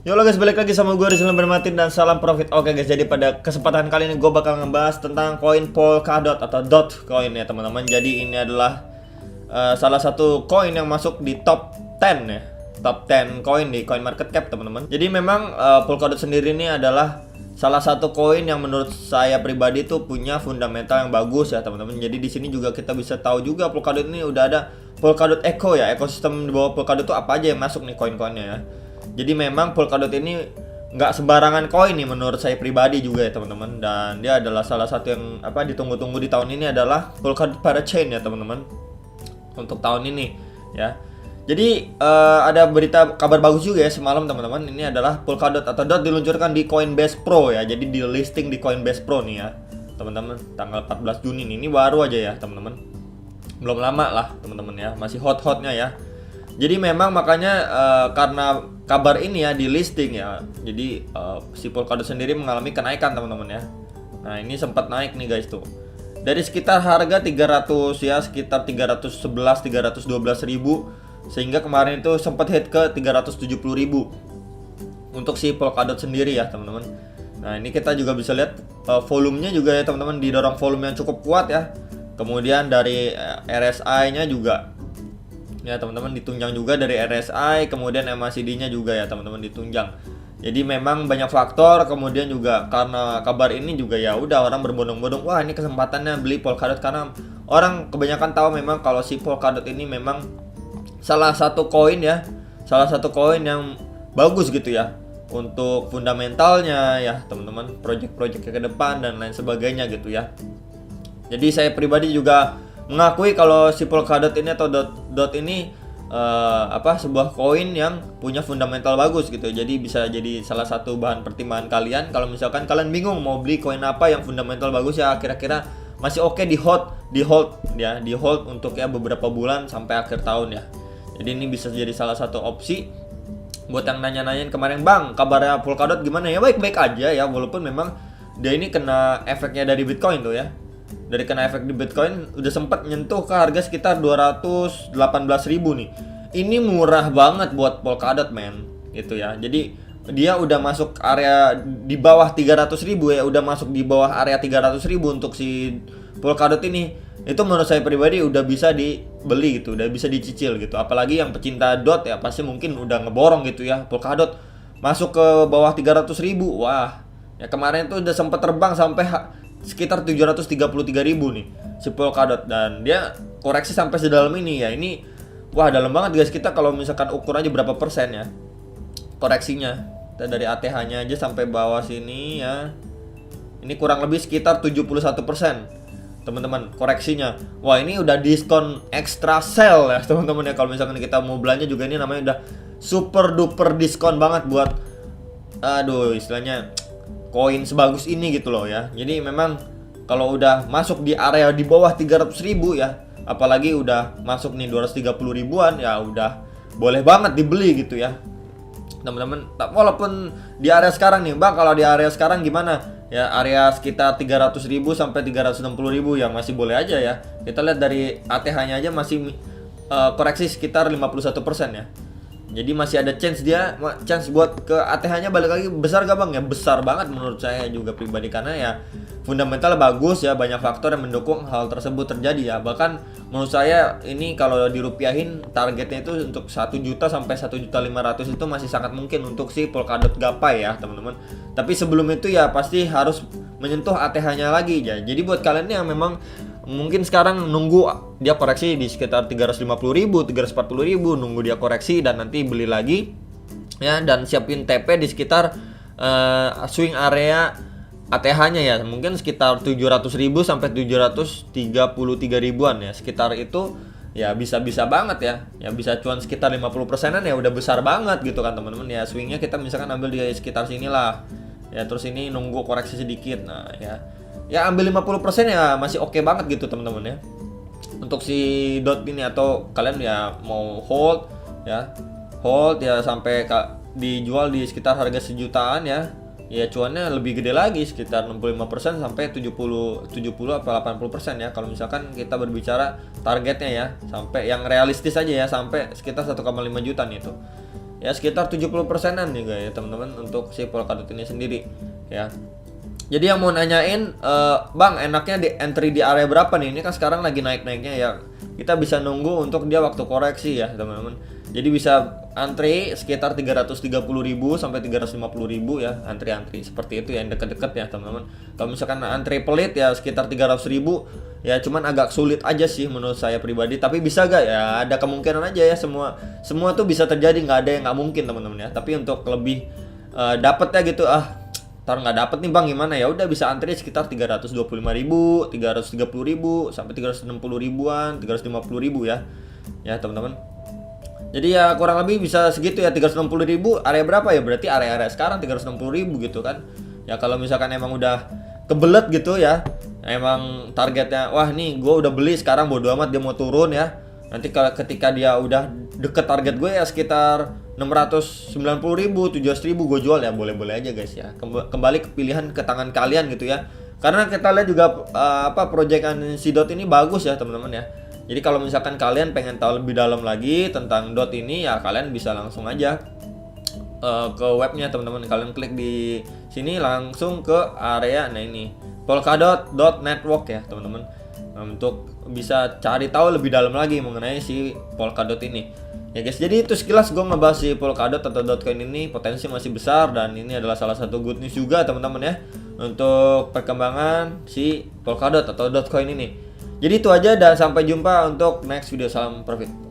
Yo lo guys, balik lagi sama gue Rizal Bermatin dan salam profit. Oke guys, jadi pada kesempatan kali ini gue bakal ngebahas tentang koin Polkadot atau Dot coin ya teman-teman. Jadi ini adalah salah satu koin yang masuk di top 10 ya, top 10 koin di coin market cap teman-teman. Jadi memang Polkadot sendiri ini adalah salah satu koin yang menurut saya pribadi tuh punya fundamental yang bagus ya teman-teman. Jadi di sini juga kita bisa tahu juga Polkadot ini udah ada Polkadot Eco ya, ekosistem di bawah Polkadot tuh apa aja yang masuk nih koin-koinnya ya. Jadi memang Polkadot ini nggak sembarangan koin nih menurut saya pribadi juga ya teman-teman. Dan dia adalah salah satu yang ditunggu-tunggu di tahun ini adalah Polkadot Parachain ya teman-teman. Untuk tahun ini ya. Jadi ada berita kabar bagus juga ya semalam teman-teman. Ini adalah Polkadot atau Dot diluncurkan di Coinbase Pro ya. Jadi di listing di Coinbase Pro nih ya teman-teman. Tanggal 14 Juni nih. Ini baru aja ya teman-teman. Belum lama lah teman-teman ya. Masih hot-hotnya ya. Jadi memang makanya karena kabar ini ya di listing ya, jadi si Polkadot sendiri mengalami kenaikan teman-teman ya. Nah ini sempat naik nih guys tuh, dari sekitar harga 300 ya, sekitar 311-312 ribu, sehingga kemarin itu sempat hit ke 370 ribu untuk si Polkadot sendiri ya teman-teman. Nah ini kita juga bisa lihat volumenya juga ya teman-teman, didorong volume yang cukup kuat ya. Kemudian dari RSI-nya juga ya teman-teman ditunjang juga dari RSI, kemudian MACD-nya juga ya teman-teman ditunjang. Jadi memang banyak faktor, kemudian juga karena kabar ini juga ya udah orang berbondong-bondong, wah ini kesempatannya beli Polkadot, karena orang kebanyakan tahu memang kalau si Polkadot ini memang salah satu koin ya, salah satu koin yang bagus gitu ya untuk fundamentalnya ya teman-teman, project-project ke depan dan lain sebagainya gitu ya. Jadi saya pribadi juga mengakui kalau si Polkadot ini atau Dot ini sebuah koin yang punya fundamental bagus gitu. Jadi bisa jadi salah satu bahan pertimbangan kalian kalau misalkan kalian bingung mau beli koin apa yang fundamental bagus ya, kira-kira masih oke di hold untuk ya beberapa bulan sampai akhir tahun ya. Jadi ini bisa jadi salah satu opsi buat yang nanya-nanyain kemarin, "Bang, kabarnya Polkadot gimana ya?" Baik-baik aja ya, walaupun memang dia ini kena efeknya dari Bitcoin tuh ya. Dari kena efek di Bitcoin udah sempat nyentuh ke harga sekitar 218 ribu nih. Ini murah banget buat Polkadot men gitu ya. Jadi dia udah masuk area di bawah 300 ribu ya, udah masuk di bawah area 300 ribu untuk si Polkadot ini. Itu menurut saya pribadi udah bisa dibeli gitu, udah bisa dicicil gitu. Apalagi yang pecinta Dot ya pasti mungkin udah ngeborong gitu ya. Polkadot masuk ke bawah 300 ribu. Wah, ya kemarin tuh udah sempat terbang sampai sekitar 733 ribu nih si Polkadot, dan dia koreksi sampai sedalam ini ya. Ini wah dalam banget guys. Kita kalau misalkan ukur aja berapa persen ya koreksinya, kita dari ATH-nya aja sampai bawah sini ya, ini kurang lebih sekitar 71% teman-teman koreksinya. Wah ini udah diskon extra sale ya teman-teman ya. Kalau misalkan kita mau belanja juga ini namanya udah super duper diskon banget buat istilahnya koin sebagus ini gitu loh ya. Jadi memang kalau udah masuk di area di bawah 300 ribu ya, apalagi udah masuk nih 230 ribuan ya, udah boleh banget dibeli gitu ya teman-teman. Walaupun di area sekarang nih, Bang, kalau di area sekarang gimana ya, area sekitar 300 ribu sampai 360 ribu ya masih boleh aja ya. Kita lihat dari ATH-nya aja masih koreksi sekitar 51% ya. Jadi masih ada chance buat ke ATH-nya balik lagi. Besar gak Bang? Ya besar banget menurut saya juga pribadi, karena ya fundamental bagus ya, banyak faktor yang mendukung hal tersebut terjadi ya. Bahkan menurut saya ini kalau dirupiahin targetnya itu untuk 1 juta sampai 1.500.000 itu masih sangat mungkin untuk si Polkadot gapai ya teman-teman. Tapi sebelum itu ya pasti harus menyentuh ATH-nya lagi ya. Jadi buat kalian yang memang mungkin sekarang nunggu dia koreksi di sekitar 350 ribu, 340 ribu, nunggu dia koreksi dan nanti beli lagi ya, dan siapin TP di sekitar swing area ATH-nya ya, mungkin sekitar 700 ribu sampai 733 ribuan ya, sekitar itu ya bisa banget ya bisa cuan sekitar 50%-an ya, udah besar banget gitu kan teman-teman ya. Swingnya kita misalkan ambil di sekitar sinilah ya, terus ini nunggu koreksi sedikit, nah ya ambil 50% ya masih oke banget gitu teman-teman ya untuk si Dot ini. Atau kalian ya mau hold ya sampai dijual di sekitar harga sejutaan ya cuannya lebih gede lagi, sekitar 65% sampai 70 atau 80% ya. Kalau misalkan kita berbicara targetnya ya, sampai yang realistis aja ya, sampai sekitar 1,5 juta nih tuh. ya sekitar 70%-an nih guys ya teman-teman untuk si Polkadot ini sendiri ya. Jadi yang mau nanyain, Bang enaknya di entry di area berapa nih? Ini kan sekarang lagi naik-naiknya ya. Kita bisa nunggu untuk dia waktu koreksi ya teman-teman. Jadi bisa antri sekitar 330.000 sampai 350.000 ya, antri-antri seperti itu yang deket-deket ya teman-teman. Kalau misalkan antri pelit ya sekitar 300.000 ya, cuman agak sulit aja sih menurut saya pribadi. Tapi bisa gak ya? Ada kemungkinan aja ya, semua tuh bisa terjadi, nggak ada yang nggak mungkin teman-teman ya. Tapi untuk lebih dapetnya gitu, ntar nggak dapet nih bang gimana, ya udah bisa antri sekitar 325.000, 330.000 sampai 360.000-an, 350.000 ya teman-teman. Jadi ya kurang lebih bisa segitu ya, 360.000 area berapa ya, berarti area-area sekarang 360.000 gitu kan ya. Kalau misalkan emang udah kebelet gitu ya, emang targetnya wah nih gue udah beli sekarang bodo amat dia mau turun ya, nanti kalau ketika dia udah deket target gue ya sekitar 690.000, 700.000 gue jual ya, boleh-boleh aja guys ya. Kembali ke pilihan ke tangan kalian gitu ya. Karena kita lihat juga proyekan si Dot ini bagus ya teman-teman ya. Jadi kalau misalkan kalian pengen tahu lebih dalam lagi tentang Dot ini ya, kalian bisa langsung aja ke webnya teman-teman. Kalian klik di sini langsung ke area, nah ini polkadot.network ya teman-teman, untuk bisa cari tahu lebih dalam lagi mengenai si Polkadot ini. Ya guys, jadi itu sekilas gue ngebahas si Polkadot atau Dotcoin ini, potensi masih besar dan ini adalah salah satu good news juga teman-teman ya untuk perkembangan si Polkadot atau Dotcoin ini. Jadi itu aja dan sampai jumpa untuk next video. Salam profit.